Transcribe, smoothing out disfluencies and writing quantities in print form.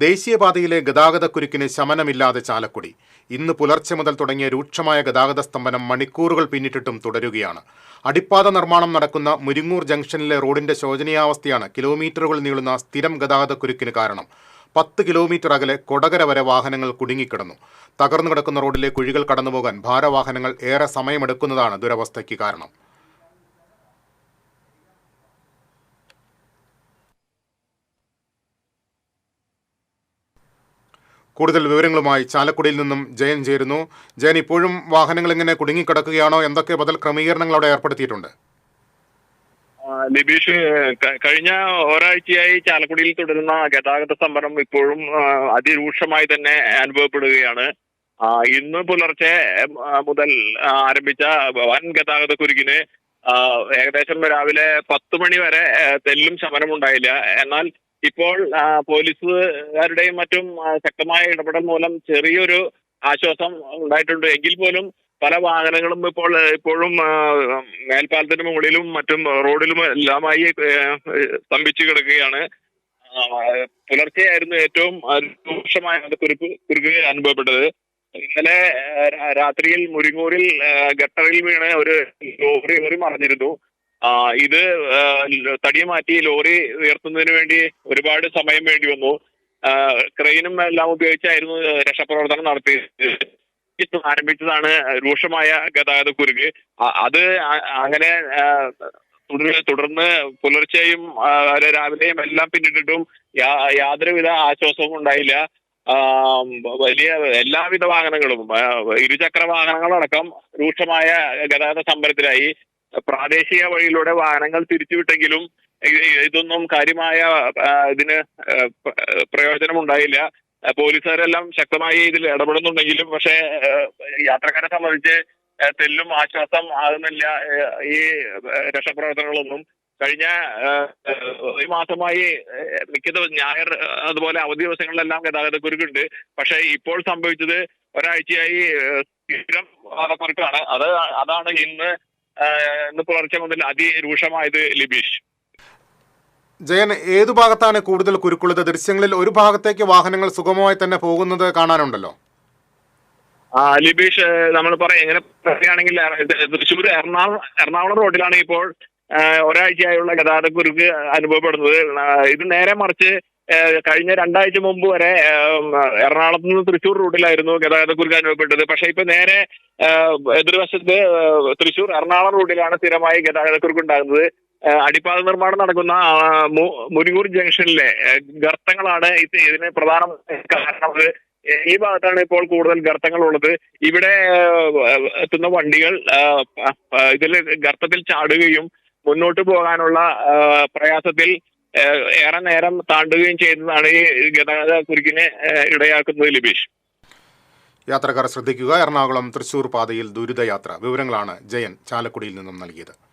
ദേശീയപാതയിലെ ഗതാഗതക്കുരുക്കിന് ശമനമില്ലാതെ ചാലക്കുടി. ഇന്ന് പുലർച്ചെ മുതൽ തുടങ്ങിയ രൂക്ഷമായ ഗതാഗത സ്തംഭനം മണിക്കൂറുകൾ പിന്നിട്ടിട്ടും തുടരുകയാണ്. അടിപ്പാത നിർമ്മാണം നടക്കുന്ന മുരിങ്ങൂർ ജംഗ്ഷനിലെ റോഡിന്റെ ശോചനീയാവസ്ഥയാണ് കിലോമീറ്ററുകൾ നീളുന്ന സ്ഥിരം ഗതാഗതക്കുരുക്കിന് കാരണം. 10 കിലോമീറ്റർ അകലെ കൊടകര വരെ വാഹനങ്ങൾ കുടുങ്ങിക്കിടന്നു. തകർന്നു കിടക്കുന്ന റോഡിലെ കുഴികൾ കടന്നുപോകാൻ ഭാരവാഹനങ്ങൾ ഏറെ സമയമെടുക്കുന്നതാണ് ദുരവസ്ഥയ്ക്ക് കാരണം. കൂടുതൽ വിവരങ്ങളുമായി ചാലക്കുടിയിൽ നിന്നും ജയൻ ചേരുന്നു. ജയൻ, ഇപ്പോഴും വാഹനങ്ങൾ ഇങ്ങനെ കുടുങ്ങിക്കിടക്കുകയാണോ? എന്തൊക്കെ ബദൽ ക്രമീകരണങ്ങൾ അവിടെ ഏർപ്പെടുത്തിയിട്ടുണ്ട്? ലിബീഷ്, കഴിഞ്ഞ ഒരാഴ്ചയായി ചാലക്കുടിയിൽ തുടരുന്ന ഗതാഗത സ്തംഭനം ഇപ്പോഴും അതിരൂക്ഷമായി തന്നെ അനുഭവപ്പെടുകയാണ്. ഇന്ന് പുലർച്ചെ മുതൽ ആരംഭിച്ച വൻ ഗതാഗത കുരുക്കിന് ഏകദേശം രാവിലെ 10 മണി വരെ തെല്ലും ശമനമുണ്ടായില്ല. എന്നാൽ ഇപ്പോൾ പോലീസുകാരുടെയും മറ്റും ശക്തമായ ഇടപെടൽ മൂലം ചെറിയൊരു ആശ്വാസം ഉണ്ടായിട്ടുണ്ട്. എങ്കിൽ പോലും പല വാഹനങ്ങളും ഇപ്പോഴും മേൽപ്പാലത്തിന് മുകളിലും മറ്റും റോഡിലും എല്ലാമായി സ്തംഭിച്ചു കിടക്കുകയാണ്. പുലർച്ചെയായിരുന്നു ഏറ്റവും രൂക്ഷമായ കുരുക്ക് അനുഭവപ്പെട്ടത്. ഇന്നലെ രാത്രിയിൽ മുരിങ്ങൂരിൽ ഗട്ടറിൽ വീണ് ഒരു ലോറി മറിഞ്ഞിരുന്നു. ഇത് തടി മാറ്റി ലോറി ഉയർത്തുന്നതിന് വേണ്ടി ഒരുപാട് സമയം വേണ്ടി വന്നു. ക്രെയിനും എല്ലാം ഉപയോഗിച്ചായിരുന്നു രക്ഷാപ്രവർത്തനം നടത്തിയത്. ആരംഭിച്ചതാണ് രൂക്ഷമായ ഗതാഗത കുരുക്ക്. അത് അങ്ങനെ തുടർന്ന് പുലർച്ചെയും രാവിലെയും എല്ലാം പിന്നിട്ടിട്ടും യാതൊരുവിധ ആശ്വാസവും ഉണ്ടായില്ല. വലിയ എല്ലാവിധ വാഹനങ്ങളും, ഇരുചക്ര വാഹനങ്ങളടക്കം രൂക്ഷമായ ഗതാഗത സമരത്തിലായി. പ്രാദേശിക വഴിയിലൂടെ വാഹനങ്ങൾ തിരിച്ചുവിട്ടെങ്കിലും ഇതൊന്നും കാര്യമായ ഇതിന് പ്രയോജനമുണ്ടായില്ല. പോലീസുകാരെല്ലാം ശക്തമായി ഇതിൽ ഇടപെടുന്നുണ്ടെങ്കിലും പക്ഷേ യാത്രക്കാരെ സംബന്ധിച്ച് തെല്ലും ആശ്വാസം ആകുന്നില്ല ഈ രക്ഷാപ്രവർത്തനങ്ങളൊന്നും. കഴിഞ്ഞ ഒരു മാസമായി മിക്ക ഞായർ അതുപോലെ അവധി ദിവസങ്ങളിലെല്ലാം ഗതാഗതക്കുരുക്കുണ്ട്. പക്ഷെ ഇപ്പോൾ സംഭവിച്ചത് ഒരാഴ്ചയായി സ്ഥിരം കുരുക്കാണ്. അതാണ് ഇന്ന് പുലർച്ചെ മുതൽ അതിരൂക്ഷമായത്. ലിബീഷ്, ജയൻ, ഏതു ഭാഗത്താണ് കൂടുതൽ കുരുക്കുള്ളത്? ദൃശ്യങ്ങളിൽ ഒരു ഭാഗത്തേക്ക് വാഹനങ്ങൾ സുഗമമായി തന്നെ പോകുന്നത് കാണാനുണ്ടല്ലോ. ലിബീഷ്, നമ്മൾ എങ്ങനെ പറയുകയാണെങ്കിൽ തൃശ്ശൂർ എറണാകുളം റോഡിലാണ് ഇപ്പോൾ ഒരാഴ്ചയായുള്ള ഗതാഗതക്കുരുക്ക് അനുഭവപ്പെടുന്നത്. ഇത് നേരെ മറിച്ച് കഴിഞ്ഞ 2 ആഴ്ച മുമ്പ് വരെ എറണാകുളത്ത് നിന്ന് തൃശ്ശൂർ റൂട്ടിലായിരുന്നു ഗതാഗതക്കുരുക്ക് അനുഭവപ്പെട്ടത്. പക്ഷെ ഇപ്പൊ നേരെ എതിർവശത്ത് തൃശ്ശൂർ എറണാകുളം റൂട്ടിലാണ് സ്ഥിരമായി ഗതാഗതക്കുരുക്ക് ഉണ്ടാകുന്നത്. അടിപ്പാത നിർമ്മാണം നടക്കുന്ന മുരിങ്ങൂർ ജംഗ്ഷനിലെ ഗർത്തങ്ങളാണ് ഇതിന് പ്രധാന കാരണം. ഈ ഭാഗത്താണ് ഇപ്പോൾ കൂടുതൽ ഗർത്തങ്ങൾ ഉള്ളത്. ഇവിടെ എത്തുന്ന വണ്ടികൾ ഇതിൽ ഗർത്തത്തിൽ ചാടുകയും മുന്നോട്ട് പോകാനുള്ള പ്രയാസത്തിൽ ഏറെ നേരം താണ്ടുകയും ചെയ്യുന്നതാണ് ഈ ഗതാഗത കുരുക്കിന് ഇടയാക്കുന്നത്. ലിബീഷ്, യാത്രക്കാർ ശ്രദ്ധിക്കുക. എറണാകുളം തൃശൂർ പാതയിൽ ദുരിതയാത്ര. വിവരങ്ങളാണ് ജയൻ ചാലക്കുടിയിൽ നിന്നും നൽകിയത്.